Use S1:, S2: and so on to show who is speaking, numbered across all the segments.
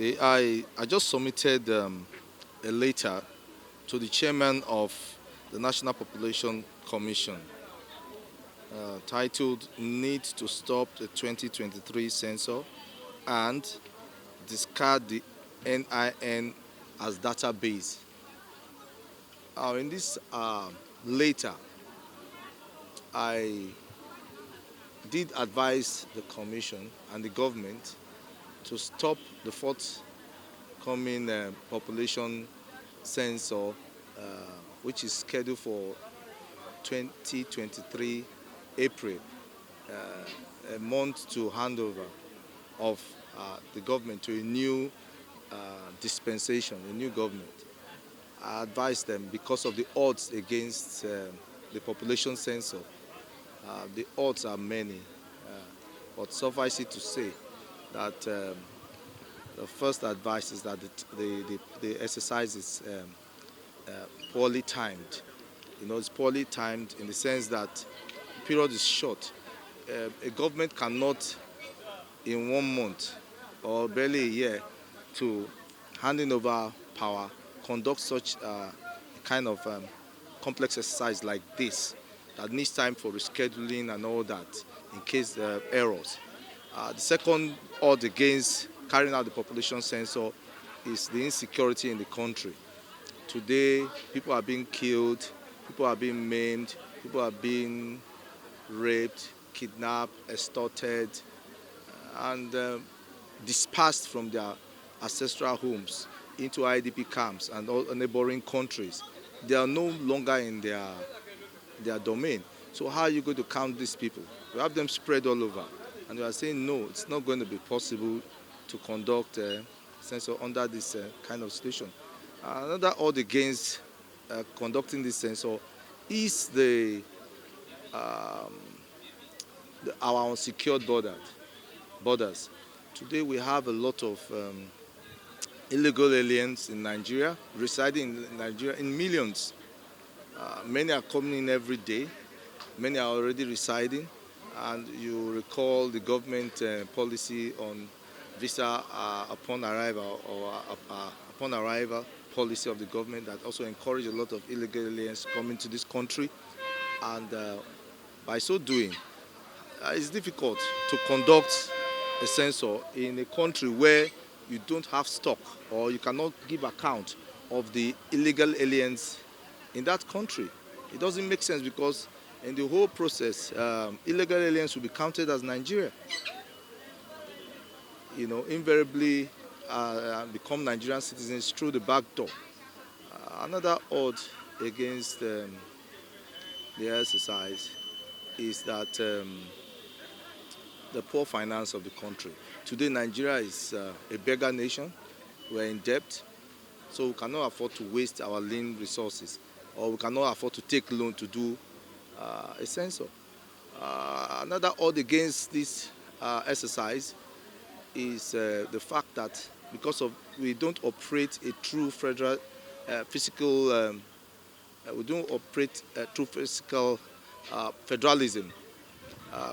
S1: Okay, I just submitted a letter to the chairman of the National Population Commission titled Need to Stop the 2023 Census and Discard the NIN as Database. In this letter, I did advise the Commission and the government to stop the forthcoming population census, which is scheduled for 2023 April, a month to handover of the government to a new dispensation, a new government. I advised them because of the odds against the population census. The odds are many, but suffice it to say that the first advice is that the exercise is poorly timed. It's poorly timed in the sense that the period is short. A government cannot, in 1 month or barely a year, to handing over power, conduct such a kind of complex exercise like this that needs time for rescheduling and all that in case there are errors. The second odd against carrying out the population census is the insecurity in the country. Today, people are being killed, people are being maimed, people are being raped, kidnapped, extorted, and dispersed from their ancestral homes into IDP camps and all neighboring countries. They are no longer in their domain. So how are you going to count these people? You have them spread all over. And we are saying, no, it's not going to be possible to conduct census under this kind of situation. Another odd against conducting this census is our unsecured borders. Today we have a lot of illegal aliens in Nigeria, residing in Nigeria in millions. Many are coming in every day. Many are already residing. And you recall the government policy on visa upon arrival or upon arrival policy of the government that also encouraged a lot of illegal aliens coming to this country. And by so doing, it's difficult to conduct a census in a country where you don't have stock or you cannot give account of the illegal aliens in that country. It doesn't make sense because in the whole process, illegal aliens will be counted as Nigeria. Invariably become Nigerian citizens through the back door. Another odd against the exercise is that the poor finance of the country. Today, Nigeria is a beggar nation. We're in debt, so we cannot afford to waste our lean resources, or we cannot afford to take loan to do a census. Another odd against this exercise is the fact that because we don't operate a true federal physical, we don't operate a true physical federalism.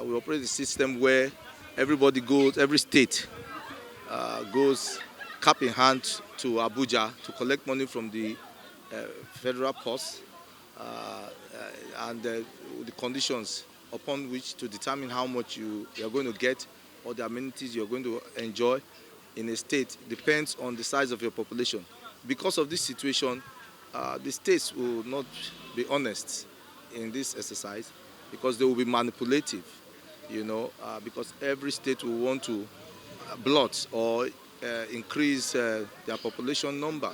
S1: We operate a system where every state goes cap in hand to Abuja to collect money from the federal purse and the conditions upon which to determine how much you are going to get or the amenities you're going to enjoy in a state depends on the size of your population. Because of this situation, the states will not be honest in this exercise because they will be manipulative, because every state will want to blot or increase their population number.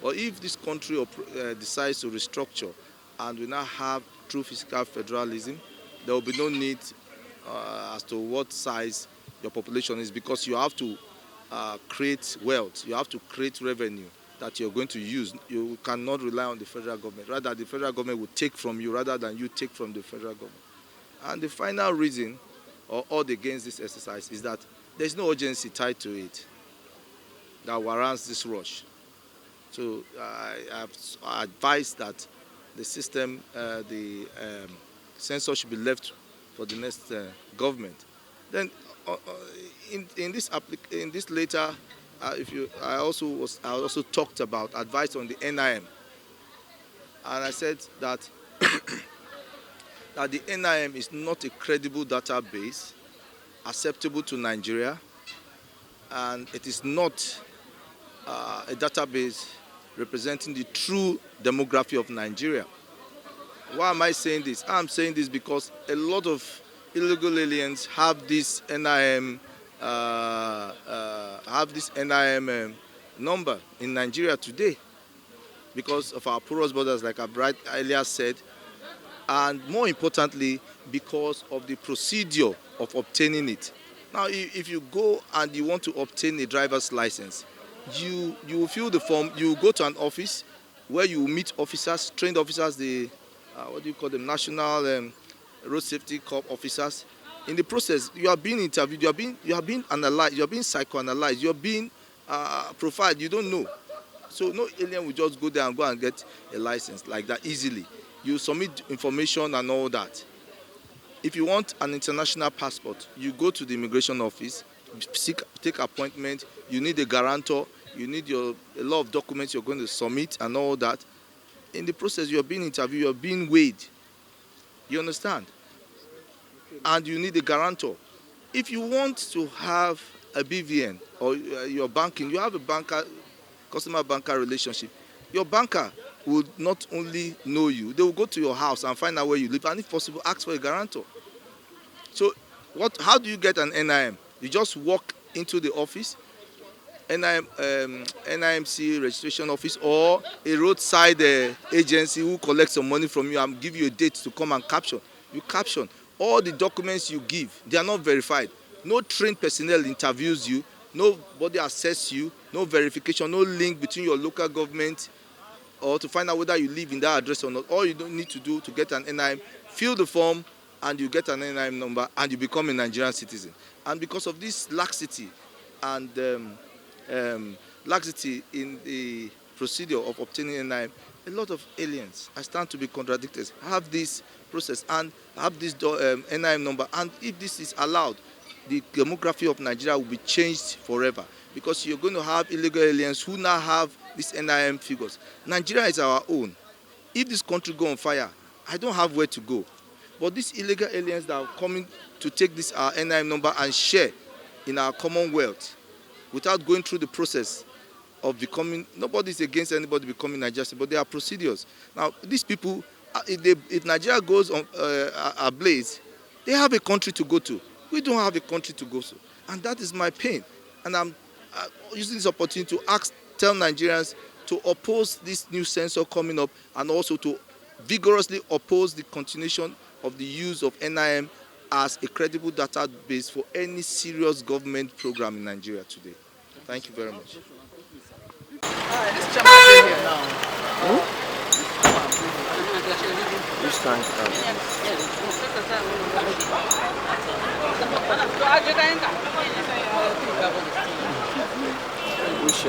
S1: Or if this country decides to restructure and we now have true fiscal federalism, there will be no need as to what size your population is because you have to create wealth, you have to create revenue that you're going to use. You cannot rely on the federal government. Rather, the federal government will take from you rather than you take from the federal government. And the final reason or odd against this exercise is that there's no urgency tied to it that warrants this rush. So I advise that the system, the census should be left for the next government. Then in this letter, I also talked about advice on the NIM, and I said that the NIM is not a credible database acceptable to Nigeria, and it is not a database representing the true demography of Nigeria. Why am I saying this? I'm saying this because a lot of illegal aliens have this NIM number in Nigeria today because of our porous borders, like I've earlier said, and more importantly, because of the procedure of obtaining it. Now, if you go and you want to obtain a driver's license, you will fill the form, you go to an office where you meet officers, trained officers, the what do you call them, National Road Safety Corps officers. In the process, you are being interviewed, you are being analyzed, you are being psychoanalyzed, you are being profiled. You don't know. So no alien will just go there and go and get a license like that easily. You submit information and all that. If you want an international passport, you go to the immigration office, take appointment, you need a guarantor, you need a lot of documents you're going to submit and all that. In the process, you're being interviewed, you're being weighed. You understand? And you need a guarantor. If you want to have a BVN or your banking, you have a customer-banker relationship, your banker will not only know you, they will go to your house and find out where you live, and if possible, ask for a guarantor. So how do you get an NIM? You just walk into the office, NIMC registration office, or a roadside agency who collects some money from you and give you a date to come and caption. You caption. All the documents you give, they are not verified. No trained personnel interviews you, nobody assesses you, no verification, no link between your local government or to find out whether you live in that address or not. All you don't need to do to get an NIM, fill the form and you get an NIM number and you become a Nigerian citizen. And because of this laxity and laxity in the procedure of obtaining NIM, a lot of aliens, I stand to be contradicted, have this process and have this NIM number. And if this is allowed, the demography of Nigeria will be changed forever, because you're going to have illegal aliens who now have these NIM figures. Nigeria is our own. If this country go on fire, I don't have where to go. But these illegal aliens that are coming to take this NIM number and share in our commonwealth without going through the process of becoming, nobody's against anybody becoming Nigerian, but there are procedures. Now, these people, if Nigeria goes on ablaze, they have a country to go to. We don't have a country to go to. And that is my pain. And I'm using this opportunity to tell Nigerians to oppose this new census coming up, and also to vigorously oppose the continuation of the use of NIM as a credible database for any serious government program in Nigeria today. Thank you very much.
S2: This chairman is here now.
S3: Which time? Which